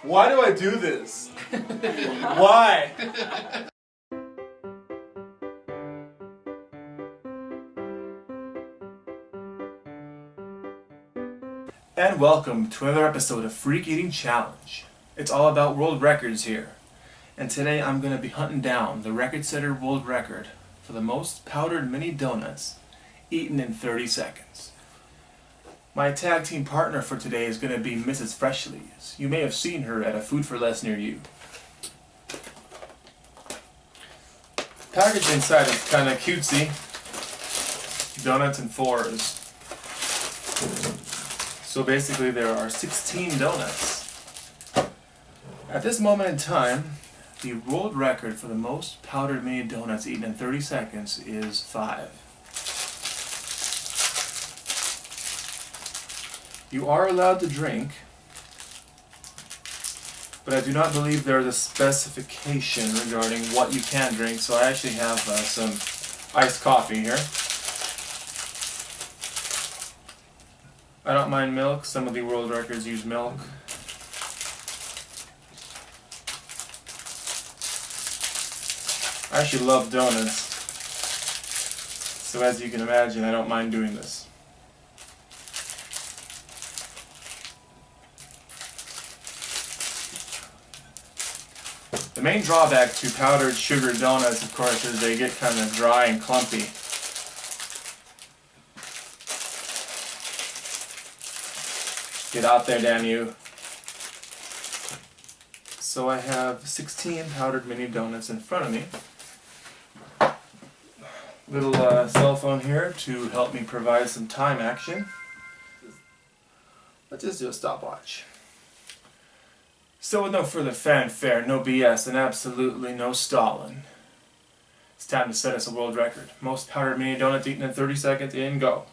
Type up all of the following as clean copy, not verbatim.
Why do I do this? Why? And welcome to another episode of Freak Eating Challenge. It's all about world records here. And today I'm going to be hunting down the record setter world record for the most powdered mini donuts eaten in 30 seconds. My tag team partner for today is going to be Mrs. Freshleys. You may have seen her at a Food for Less near you. Package inside is kind of cutesy. Donuts in fours. So basically there are 16 donuts. At this moment in time, the world record for the most powdered mini donuts eaten in 30 seconds is 5. You are allowed to drink, but I do not believe there is a specification regarding what you can drink, so I actually have some iced coffee here. I don't mind milk. Some of the world records use milk. I actually love donuts, so as you can imagine, I don't mind doing this. The main drawback to powdered sugar donuts, of course, is they get kind of dry and clumpy. Get out there, damn you. So I have 16 powdered mini donuts in front of me. Little cell phone here to help me provide some time action. Let's just do a stopwatch. So with no further fanfare, no BS, and absolutely no stalling, it's time to set us a world record. Most powdered mini donuts eaten in 30 seconds, in go.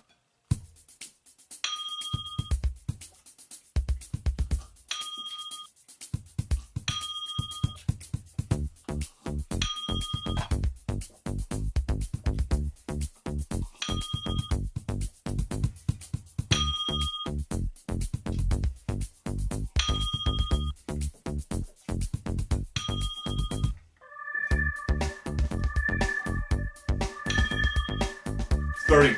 Thirty.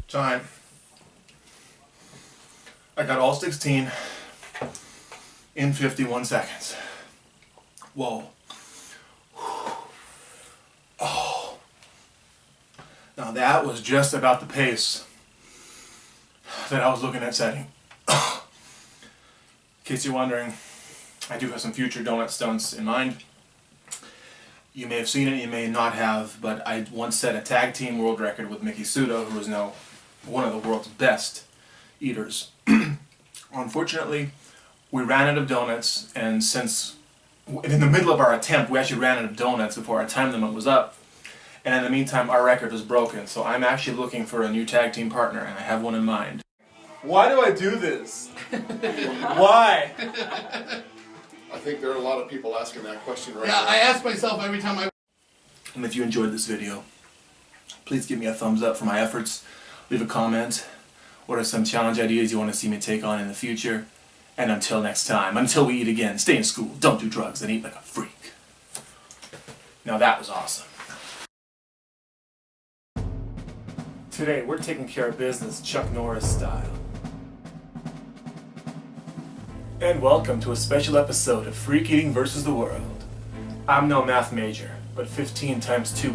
Time. I got all 16 in 51 seconds. Whoa. Oh. Now that was just about the pace that I was looking at setting. In case you're wondering, I do have some future donut stunts in mind. You may have seen it, you may not have, but I once set a tag team world record with Mickey Suda, who is now one of the world's best eaters. Unfortunately, we ran out of donuts, and since in the middle of our attempt, we actually ran out of donuts before our time limit was up. And in the meantime, our record was broken. So I'm actually looking for a new tag team partner, and I have one in mind. Why do I do this? Why? I think there are a lot of people asking that question right now. Yeah, I ask myself every time I... And if you enjoyed this video, please give me a thumbs up for my efforts. Leave a comment. What are some challenge ideas you want to see me take on in the future? And until next time, until we eat again, stay in school, don't do drugs, and eat like a freak. Now that was awesome. Today, we're taking care of business Chuck Norris style. And welcome to a special episode of Freak Eating versus the World. I'm no math major, but 15 times 2